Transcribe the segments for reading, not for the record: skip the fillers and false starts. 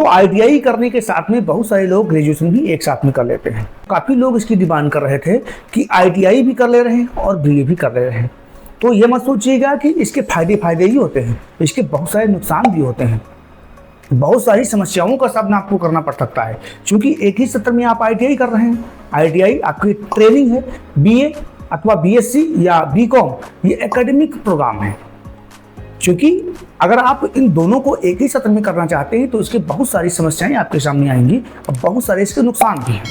दोस्तों आईटीआई करने के साथ में बहुत सारे लोग ग्रेजुएशन भी एक साथ में कर लेते हैं। काफ़ी लोग इसकी डिमांड कर रहे थे कि आईटीआई भी कर ले रहे हैं और बीए भी कर ले रहे हैं। तो ये मत सोचिएगा कि इसके फायदे ही होते हैं, इसके बहुत सारे नुकसान भी होते हैं। बहुत सारी समस्याओं का सामना आपको करना पड़ सकता है, क्योंकि एक ही सत्र में आप आईटीआई कर रहे हैं। आईटीआई आपकी ट्रेनिंग है, बीए अथवा बीएससी या बीकॉम ये एकेडमिक प्रोग्राम है। क्योंकि अगर आप इन दोनों को एक ही सत्र में करना चाहते हैं तो इसके बहुत सारी समस्याएं आपके सामने आएंगी और बहुत सारे इसके नुकसान भी हैं।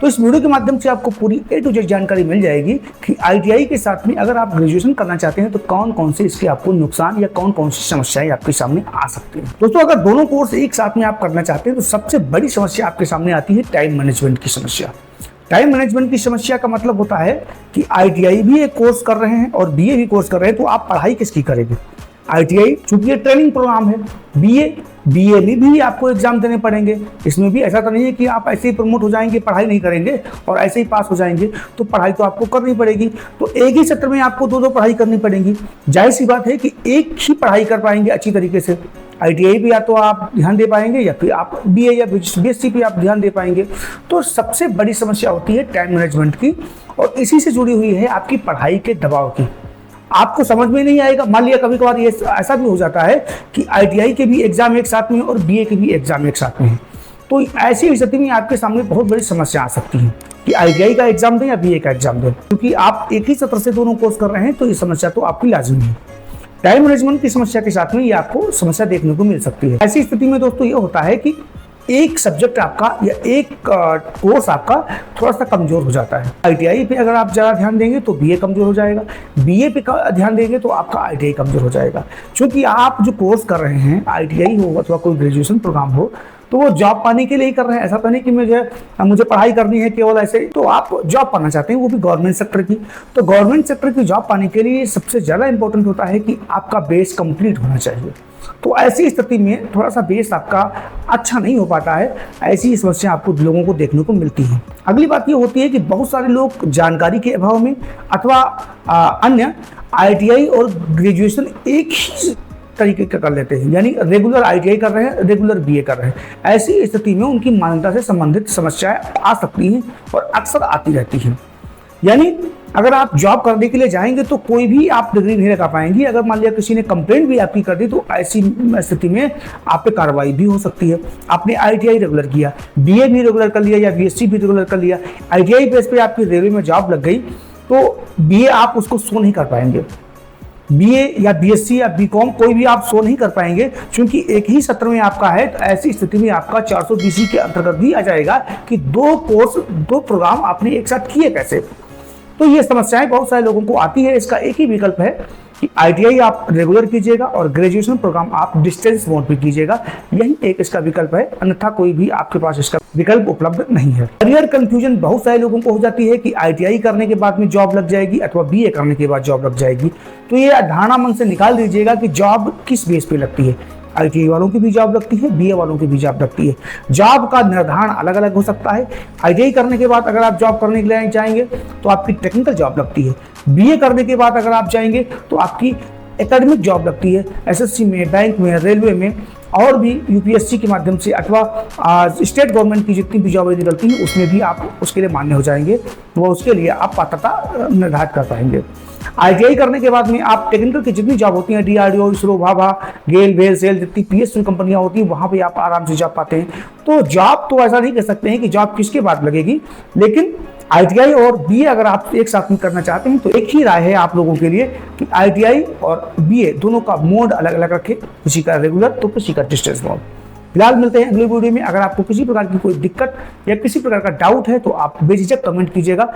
तो इस वीडियो के माध्यम से आपको पूरी A to Z जानकारी मिल जाएगी कि आईटीआई के साथ में अगर आप ग्रेजुएशन करना चाहते हैं तो कौन कौन से इसके आपको नुकसान या कौन कौन सी समस्याएं आपके सामने आ सकती हैं। दोस्तों अगर दोनों कोर्स एक साथ में आप करना चाहते हैं तो सबसे बड़ी समस्या आपके सामने आती है टाइम मैनेजमेंट की समस्या। टाइम मैनेजमेंट की समस्या का मतलब होता है कि आईटीआई भी एक कोर्स कर रहे हैं और बीए भी कोर्स कर रहे हैं, तो आप पढ़ाई किसकी करेंगे। आईटीआई चूंकि ये ट्रेनिंग प्रोग्राम है, बीए में भी आपको एग्जाम देने पड़ेंगे। इसमें भी ऐसा तो नहीं है कि आप ऐसे ही प्रमोट हो जाएंगे, पढ़ाई नहीं करेंगे और ऐसे ही पास हो जाएंगे, तो पढ़ाई तो आपको करनी पड़ेगी। तो एक ही सत्र में आपको दो पढ़ाई करनी पड़ेगी। जाहिर सी बात है कि एक ही पढ़ाई कर पाएंगे अच्छी तरीके से। आईटीआई भी या तो आप ध्यान दे पाएंगे या फिर आप बीए या बीएससी पे आप ध्यान दे पाएंगे। तो सबसे बड़ी समस्या होती है टाइम मैनेजमेंट की, और इसी से जुड़ी हुई है आपकी पढ़ाई के दबाव की। आपको समझ में नहीं आएगा। मान लिया कभी कभार ये ऐसा भी हो जाता है कि आईटीआई के भी एग्जाम एक साथ में और बीए के भी एग्जाम एक साथ में है, तो ऐसी स्थिति में आपके सामने बहुत बड़ी समस्या आ सकती है कि आईटीआई का एग्जाम दें या बीए का एग्जाम दें। क्योंकि आप एक ही सत्र से दोनों कोर्स कर रहे हैं तो ये समस्या तो आपकी लाजिमी है। टाइम मैनेजमेंट की समस्या के साथ में ये आपको समस्या देखने को मिल सकती है। ऐसी स्थिति में दोस्तों ये होता है कि एक सब्जेक्ट आपका या एक कोर्स आपका थोड़ा सा कमजोर हो जाता है। आईटीआई पे अगर आप ज़्यादा ध्यान देंगे तो बीए कमजोर हो जाएगा, बीए पे ध्यान देंगे तो आपका आईटीआई कमजोर हो जाएगा। क्योंकि आप जो कोर्स कर रहे हैं, आईटीआई हो अथवा कोई ग्रेजुएशन प्रोग्राम हो, तो वो जॉब पाने के लिए ही कर रहे हैं। ऐसा तो नहीं कि मुझे पढ़ाई करनी है केवल ऐसे। तो आप जॉब पाना चाहते हैं, वो भी गवर्नमेंट सेक्टर की। तो गवर्नमेंट सेक्टर की जॉब पाने के लिए सबसे ज़्यादा इंपॉर्टेंट होता है कि आपका बेस कंप्लीट होना चाहिए। तो ऐसी स्थिति में थोड़ा सा बेस आपका अच्छा नहीं हो पाता है। ऐसी समस्या आपको लोगों को देखने को मिलती है। अगली बात ये होती है कि बहुत सारे लोग जानकारी के अभाव में अथवा अन्य आईटीआई और ग्रेजुएशन एक ही तरीके का कर लेते हैं, यानी रेगुलर आईटीआई कर रहे हैं, रेगुलर बीए कर रहे हैं। ऐसी स्थिति में उनकी मान्यता से संबंधित समस्याएं आ सकती हैं और अक्सर आती रहती हैं। यानी अगर आप जॉब करने के लिए जाएंगे तो कोई भी आप डिग्री नहीं लगा पाएंगे। अगर मान लिया किसी ने कंप्लेंट भी आपकी कर दी तो ऐसी स्थिति में आप पे कार्रवाई भी हो सकती है। आपने आईटीआई रेगुलर किया, बीए भी रेगुलर कर लिया या बीएससी भी रेगुलर कर लिया, आईटीआई बेस पे आपकी रेलवे में जॉब लग गई, तो बीए आप उसको शो नहीं कर पाएंगे। बीए या बीएससी या बीकॉम कोई भी आप शो नहीं कर पाएंगे, क्योंकि एक ही सत्र में आपका है। तो ऐसी स्थिति में आपका 420 के अंतर्गत भी आ जाएगा कि दो प्रोग्राम आपने एक साथ किए कैसे। तो ये समस्याएं बहुत सारे लोगों को आती है। इसका एक ही विकल्प है कि आईटीआई आप रेगुलर कीजिएगा और ग्रेजुएशन प्रोग्राम आप डिस्टेंस मोड पे कीजिएगा। यही एक इसका विकल्प है, अन्यथा कोई भी आपके पास इसका विकल्प उपलब्ध नहीं है। करियर कंफ्यूजन बहुत सारे लोगों को हो जाती है कि आईटीआई करने के बाद में जॉब लग जाएगी अथवा बीए करने के बाद जॉब लग जाएगी। तो ये धारणा मन से निकाल दीजिएगा कि जॉब किस बेस पे लगती है। आईटीआई वालों की भी जॉब लगती है, बीए वालों की भी जॉब लगती है। जॉब का निर्धारण अलग अलग हो सकता है। आईटीआई करने के बाद अगर आप जॉब करने के लिए जाएंगे तो आपकी टेक्निकल जॉब लगती है। बीए करने के बाद अगर आप जाएंगे तो आपकी एकेडमिक जॉब लगती है। एसएससी में, बैंक में, रेलवे में और भी यूपीएससी के माध्यम से अथवा स्टेट गवर्नमेंट की जितनी भी जॉबें निकलती हैं उसमें भी आप उसके लिए मान्य हो जाएंगे। वो उसके लिए आप पात्रता निर्धारित कर पाएंगे। आईटीआई करने के बाद में आप टेक्निकल की जितनी जॉब होती हैं, डीआरडीओ, इसरो, भाभा, गेल, भेल, सेल, जितनी पीएसयू कंपनियां होती हैं, वहां पे आप आराम से जॉब पाते हैं। तो जॉब तो ऐसा नहीं कह सकते हैं कि जॉब किसके बाद लगेगी, लेकिन आईटीआई और बीए अगर आप एक साथ में करना चाहते हैं तो एक ही राय है आप लोगों के लिए कि आईटीआई और बीए दोनों का मोड अलग अलग रखें, किसी का रेगुलर तो किसी का डिस्टेंस मोड। फिलहाल मिलते हैं अगली वीडियो में। अगर आपको किसी प्रकार की कोई दिक्कत या किसी प्रकार का डाउट है तो आप बेझिझक कमेंट कीजिएगा।